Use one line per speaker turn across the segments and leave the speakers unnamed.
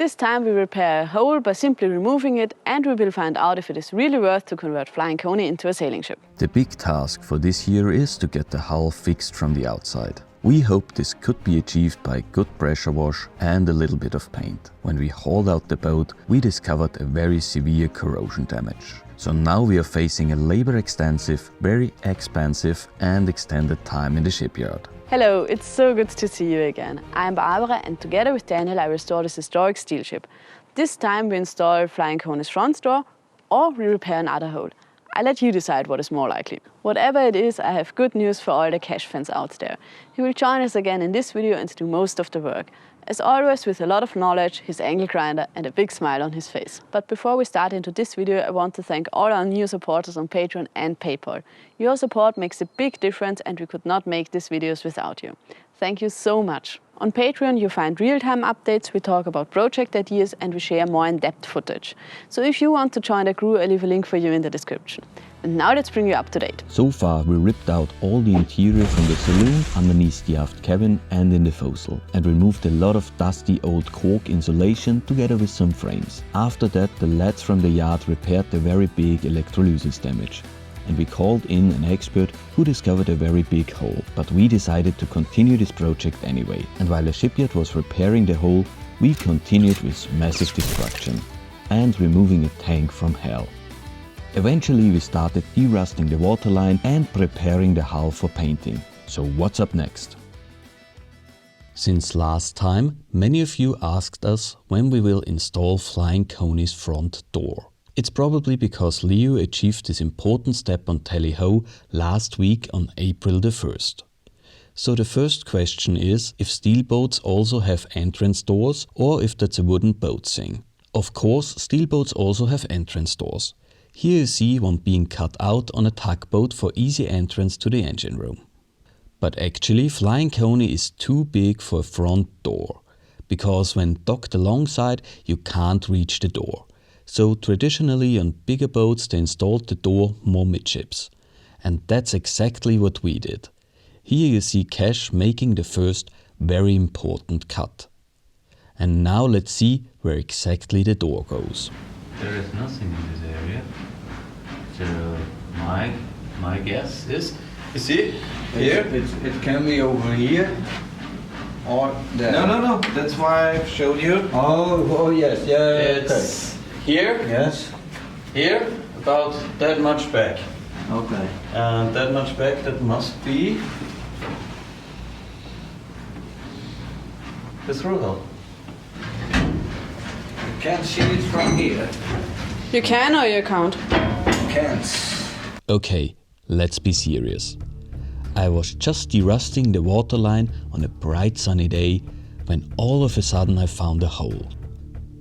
This time we repair a hole by simply removing it, and we will find out if it is really worth to convert Flying Coney into a sailing ship.
The big task for this year is to get the hull fixed from the outside. We hope this could be achieved by good pressure wash and a little bit of paint. When we hauled out the boat, we discovered a very severe corrosion damage. So now we are facing a labor-extensive, very expensive and extended time in the shipyard.
Hello, it's so good to see you again. I'm Barbara, and together with Daniel I restore this historic steel ship. This time we install Flying Coney's front door, or we repair another hole. I let you decide what is more likely. Whatever it is, I have good news for all the cash fans out there. He will join us again in this video and do most of the work. As always, with a lot of knowledge, his angle grinder and a big smile on his face. But before we start into this video, I want to thank all our new supporters on Patreon and PayPal. Your support makes a big difference, and we could not make these videos without you. Thank you so much. On Patreon you find real-time updates, we talk about project ideas, and we share more in-depth footage. So if you want to join the crew, I leave a link for you in the description. And now let's bring you up to date.
So far we ripped out all the interior from the saloon underneath the aft cabin and in the forecastle, and removed a lot of dusty old cork insulation together with some frames. After that the lads from the yard repaired the very big electrolysis damage. And we called in an expert who discovered a very big hole. But we decided to continue this project anyway. And while the shipyard was repairing the hole, we continued with massive destruction and removing a tank from hell. Eventually we started derusting the waterline and preparing the hull for painting. So what's up next? Since last time, many of you asked us when we will install Flying Coney's front door. It's probably because Leo achieved this important step on Tally-Ho last week on April the 1st. So the first question is if steel boats also have entrance doors, or if that's a wooden boat thing. Of course, steel boats also have entrance doors. Here you see one being cut out on a tugboat for easy entrance to the engine room. But actually Flying Coney is too big for a front door, because when docked alongside you can't reach the door. So traditionally on bigger boats they installed the door more midships. And that's exactly what we did. Here you see Cash making the first very important cut. And now let's see where exactly the door goes.
There is nothing in this area. So my guess is, you see, here?
It can be over here or there.
No, that's why I showed you.
Oh yes, yeah.
It's here,
Yes.
here, about that much back.
Okay.
And that much back, that must be the through hole.
You can't see it from here.
You can or you can't?
Can't.
Okay, let's be serious. I was just derusting the waterline on a bright sunny day when all of a sudden I found a hole.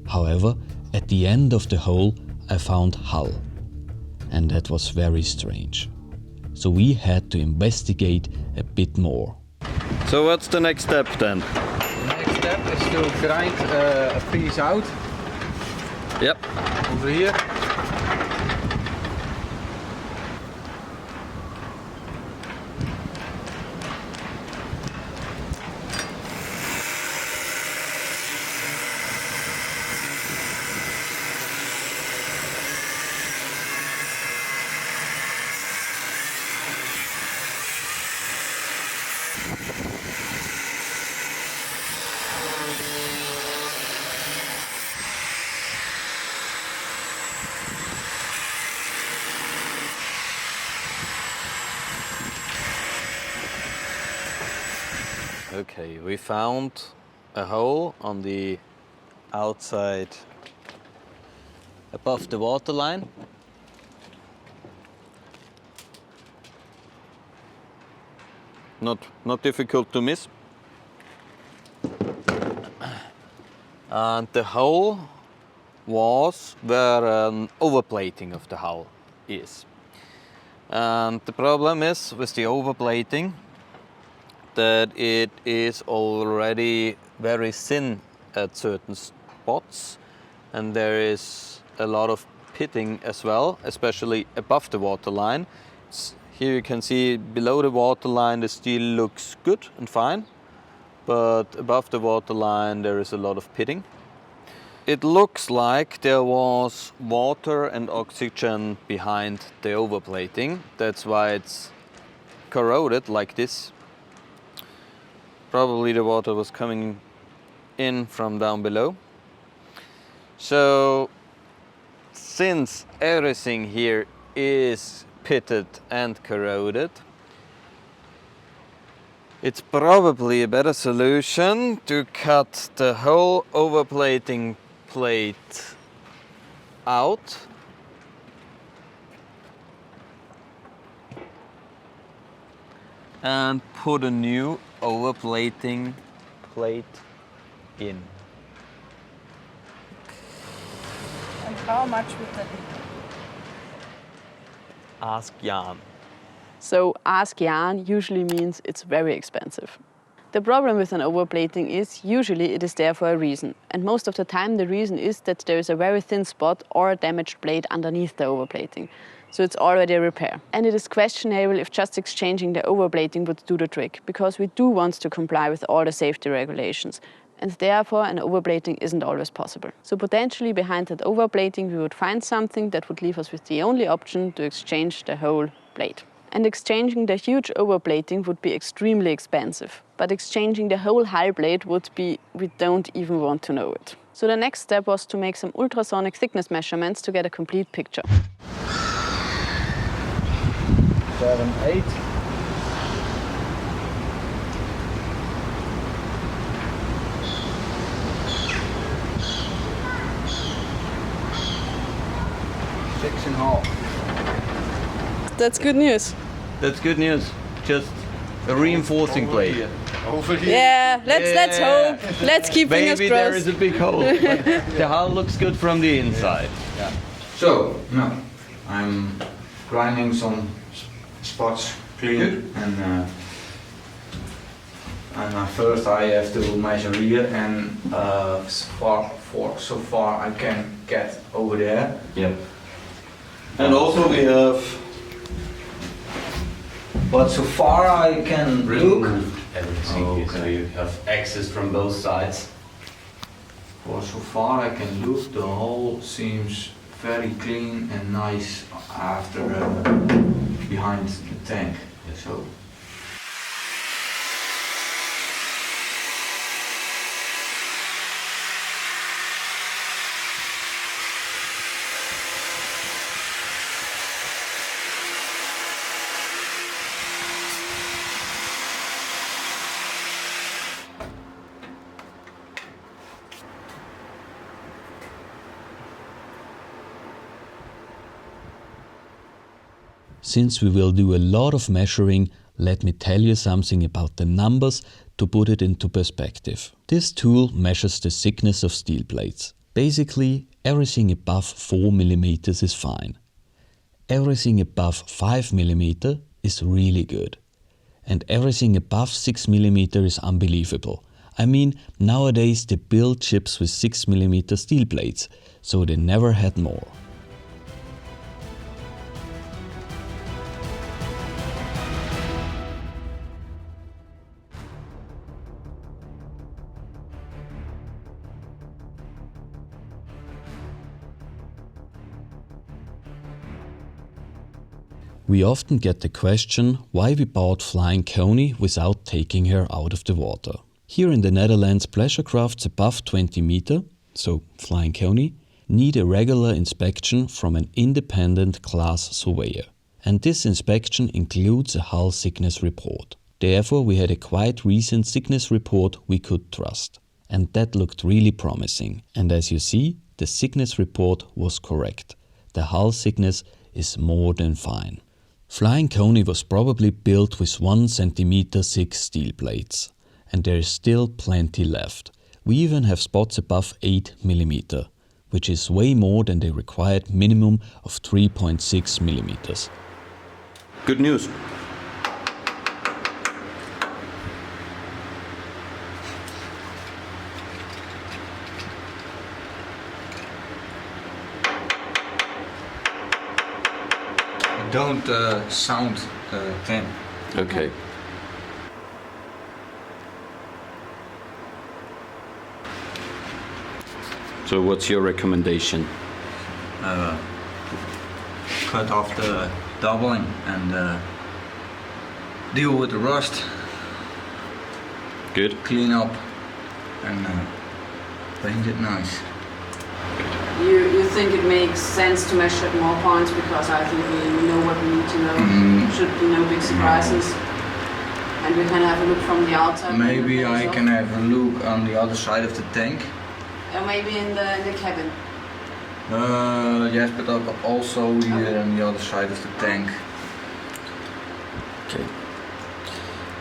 However, at the end of the hole I found hull. And that was very strange. So we had to investigate a bit more.
So what's the next step then?
The next step is to grind a piece out
Yep.
over here.
Okay, we found a hole on the outside above the waterline. Not difficult to miss. And the hole was where an overplating of the hull is. And the problem is with the overplating that it is already very thin at certain spots, and there is a lot of pitting as well, especially above the waterline. Here you can see below the waterline the steel looks good and fine, but above the waterline there is a lot of pitting. it looks like there was water and oxygen behind the overplating. That's why it's corroded like this. Probably the water was coming in from down below. So since everything here is pitted and corroded, it's probably a better solution to cut the whole overplating plate out and put a new overplating plate in.
And how much would that be?
Ask Jan.
So ask Jan usually means it's very expensive. The problem with an overplating is usually it is there for a reason. And most of the time the reason is that there is a very thin spot or a damaged blade underneath the overplating. So it's already a repair. And it is questionable if just exchanging the overplating would do the trick, because we do want to comply with all the safety regulations. And therefore an overplating isn't always possible. So potentially behind that overplating we would find something that would leave us with the only option to exchange the whole blade. And exchanging the huge overplating would be extremely expensive. But exchanging the whole hull blade would be, we don't even want to know it. So the next step was to make some ultrasonic thickness measurements to get a complete picture.
7, 8. Six and a half.
That's good news.
That's good news. Just a reinforcing plate.
Over here.
Yeah, let's hope. Let's keep fingers
Maybe there is
crossed.
a big hole. But the hull looks good from the inside.
Yeah. So, now I'm grinding some spots clean, and first I have to measure here, and so far I can get over there.
Yep. And also we have
But so far I can look.
Everything,
Okay.
so you have access from both sides.
For so far I can look. The hole seems very clean and nice after behind the tank. So.
Since we will do a lot of measuring, let me tell you something about the numbers to put it into perspective. This tool measures the thickness of steel plates. Basically, everything above 4 mm is fine. Everything above 5 mm is really good. And everything above 6 mm is unbelievable. I mean, nowadays they build ships with 6 mm steel plates, so they never had more. We often get the question why we bought Flying Coney without taking her out of the water. Here in the Netherlands, pleasure crafts above 20 meter, so Flying Coney, need a regular inspection from an independent class surveyor. And this inspection includes a hull thickness report. Therefore, we had a quite recent thickness report we could trust. And that looked really promising. And as you see, the thickness report was correct. The hull thickness is more than fine. Flying Coney was probably built with 1 cm thick steel plates, and there is still plenty left. We even have spots above 8 mm, which is way more than the required minimum of 3.6 mm.
Good news.
Don't sound thin.
Okay.
So what's your recommendation?
Cut off the doubling and deal with the rust.
Good.
Clean up and paint it nice.
You think it makes sense to measure at more points because I think we know what we need to know. Should be no big surprises. And we can have a look from the outside.
Maybe I can have a look on the other side of the tank.
Or maybe in the cabin.
Yes, but also here on the other side of the tank.
Okay.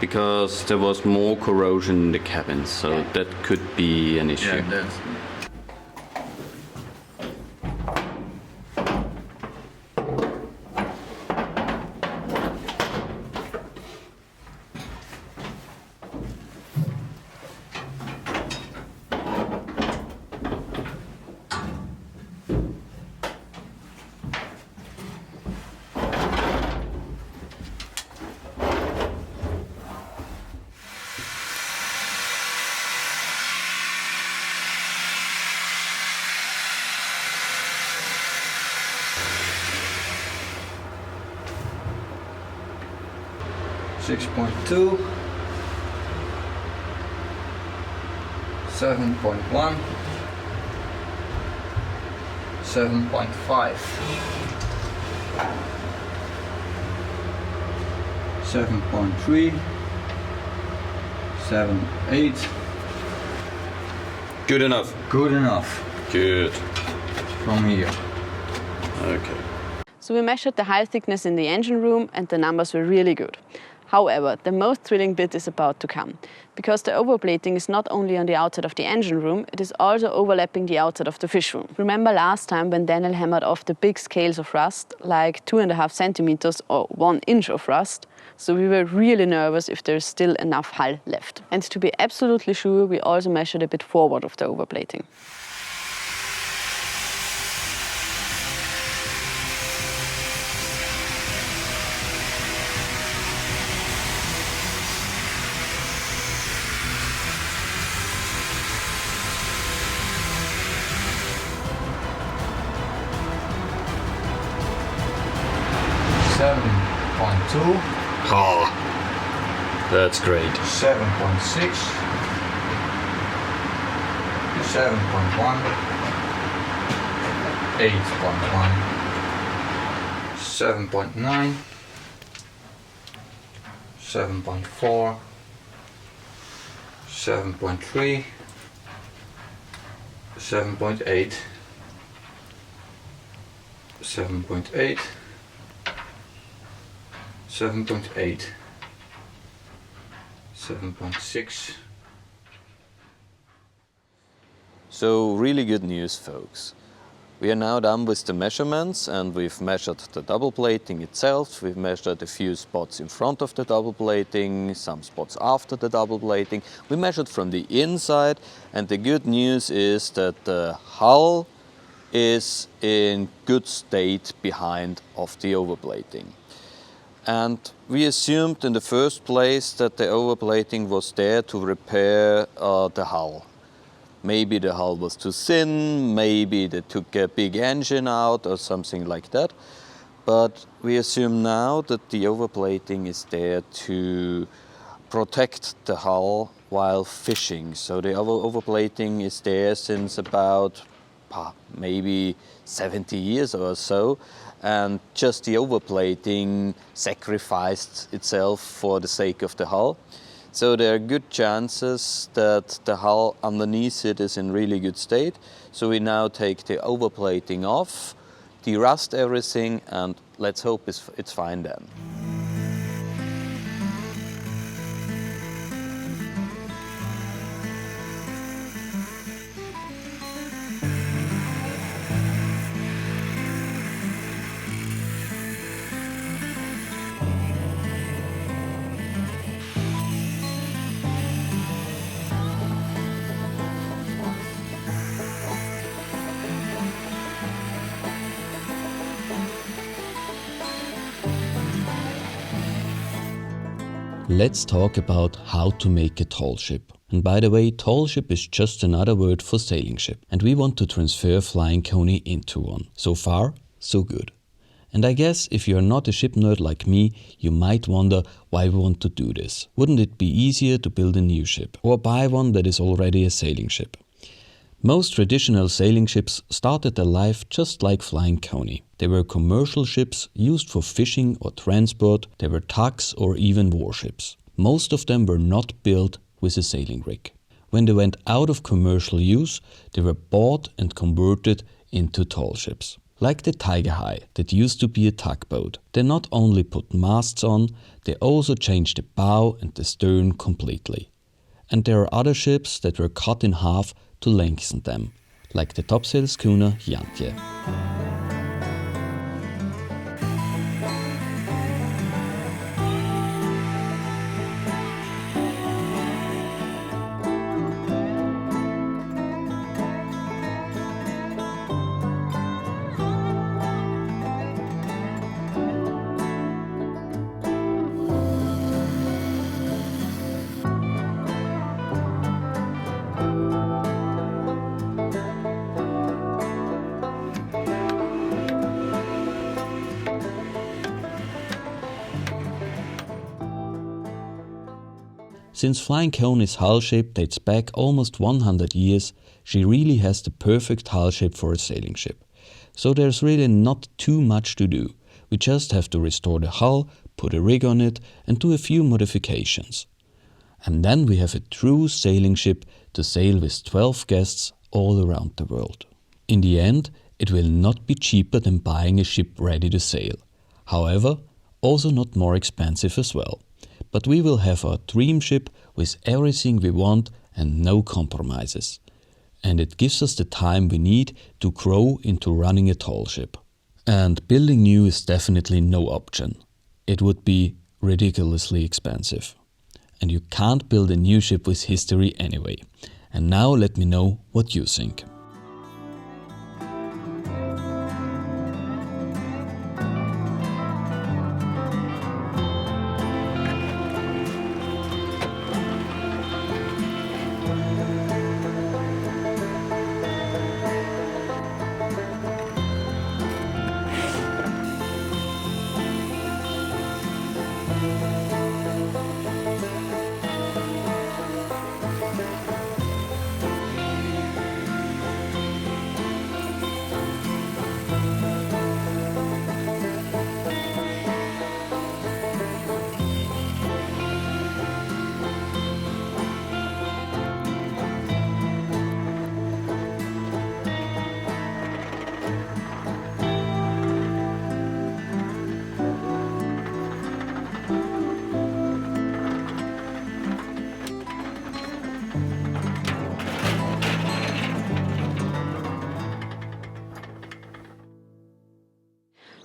Because there was more corrosion in the cabin, so that could be an issue.
Yeah, that's. .2, 7.1, 7.5, 7.3, 7.8.
Good enough.
Good enough
Good.
from here.
Okay.
So we measured the hull thickness in the engine room and the numbers were really good. However, the most thrilling bit is about to come, because the overplating is not only on the outside of the engine room, it is also overlapping the outside of the fish room. Remember last time when Daniel hammered off the big scales of rust, like 2.5 centimeters or 1 inch of rust? So we were really nervous if there's still enough hull left. And to be absolutely sure, we also measured a bit forward of the overplating.
Oh, that's great.
7.6, 7.1, 8.1, 7.9, 7.4, 7.3, 7.8, 7.8, 7.8, 7.6.
So really good news, folks. We are now done with the measurements and we've measured the double plating itself. We've measured a few spots in front of the double plating, some spots after the double plating. We measured from the inside and the good news is that the hull is in good state behind of the overplating. And we assumed in the first place that the overplating was there to repair the hull. Maybe the hull was too thin, maybe they took a big engine out or something like that. But we assume now that the overplating is there to protect the hull while fishing. So the overplating is there since about maybe 70 years or so. And just the overplating sacrificed itself for the sake of the hull. So there are good chances that the hull underneath it is in really good state. So we now take the overplating off, de-rust everything, and let's hope it's fine then.
Let's talk about how to make a tall ship. And by the way, tall ship is just another word for sailing ship, and we want to transfer Flying Coney into one. So far, so good. And I guess if you're not a ship nerd like me, you might wonder why we want to do this. Wouldn't it be easier to build a new ship, or buy one that is already a sailing ship? Most traditional sailing ships started their life just like Flying Coney. They were commercial ships used for fishing or transport, they were tugs or even warships. Most of them were not built with a sailing rig. When they went out of commercial use, they were bought and converted into tall ships. Like the Tiger High, that used to be a tugboat. They not only put masts on, they also changed the bow and the stern completely. And there are other ships that were cut in half to lengthen them, like the topsail schooner Jantje. Since Flying Coney's hull shape dates back almost 100 years, she really has the perfect hull shape for a sailing ship. So there's really not too much to do. We just have to restore the hull, put a rig on it and do a few modifications. And then we have a true sailing ship to sail with 12 guests all around the world. In the end, it will not be cheaper than buying a ship ready to sail. However, also not more expensive as well. But we will have our dream ship with everything we want and no compromises. And it gives us the time we need to grow into running a tall ship. And building new is definitely no option. It would be ridiculously expensive. And you can't build a new ship with history anyway. And now let me know what you think.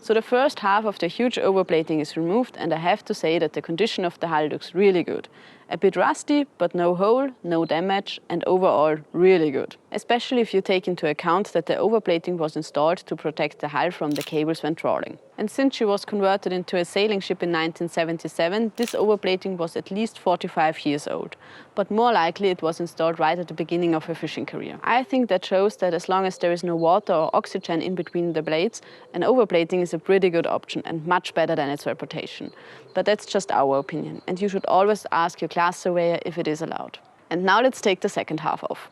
So the first half of the huge overplating is removed, and I have to say that the condition of the hull looks really good. A bit rusty, but no hole, no damage, and overall really good. Especially if you take into account that the overplating was installed to protect the hull from the cables when trawling. And since she was converted into a sailing ship in 1977, this overplating was at least 45 years old. But more likely it was installed right at the beginning of her fishing career. I think that shows that as long as there is no water or oxygen in between the blades, an overplating is a pretty good option and much better than its reputation. But that's just our opinion, and you should always ask your class surveyor if it is allowed. And now let's take the second half off.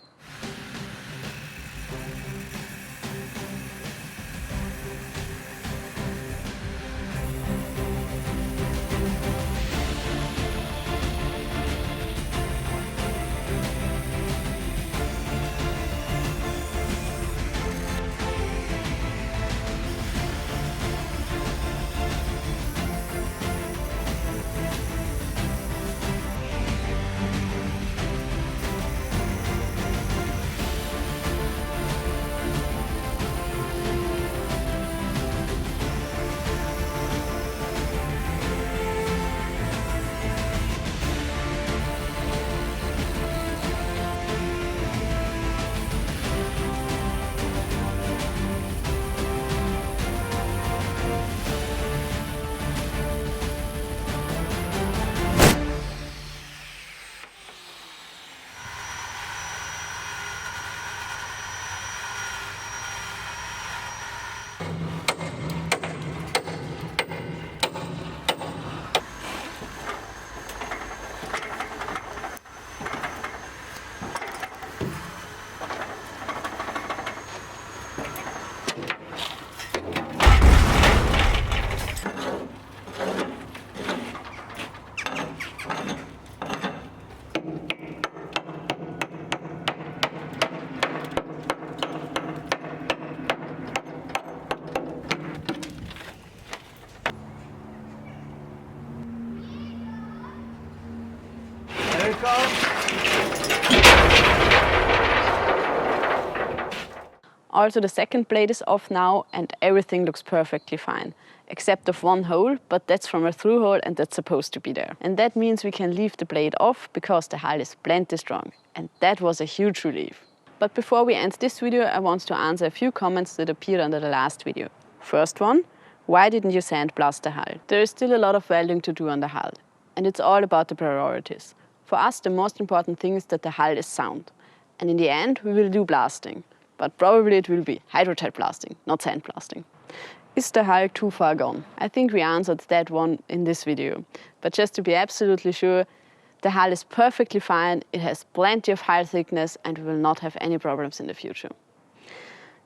There it goes.
Also, the second blade is off now and everything looks perfectly fine. Except of one hole, but that's from a through hole and that's supposed to be there. And that means we can leave the blade off because the hull is plenty strong. And that was a huge relief. But before we end this video, I want to answer a few comments that appeared under the last video. First one, why didn't you sandblast the hull? There is still a lot of welding to do on the hull. And it's all about the priorities. For us, the most important thing is that the hull is sound. And in the end, we will do blasting. But probably it will be hydrojet blasting, not sandblasting. Is the hull too far gone? I think we answered that one in this video. But just to be absolutely sure, the hull is perfectly fine, it has plenty of hull thickness and we will not have any problems in the future.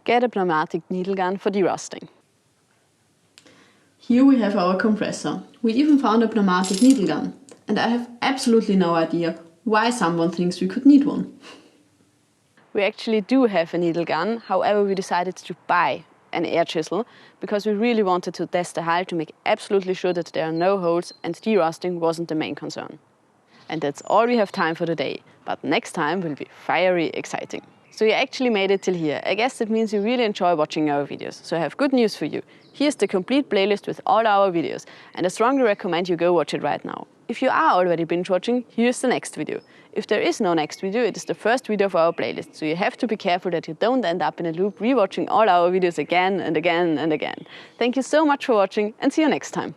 Get a pneumatic needle gun for derusting. Here we have our compressor. We even found a pneumatic needle gun. And I have absolutely no idea why someone thinks we could need one. We actually do have a needle gun, however we decided to buy an air chisel because we really wanted to test the hull to make absolutely sure that there are no holes and derusting wasn't the main concern. And that's all we have time for today, but next time will be fiery exciting. So you actually made it till here. I guess that means you really enjoy watching our videos. So I have good news for you. Here's the complete playlist with all our videos and I strongly recommend you go watch it right now. If you are already binge watching, here's the next video. If there is no next video, it is the first video of our playlist, so you have to be careful that you don't end up in a loop rewatching all our videos again and again and again. Thank you so much for watching and see you next time.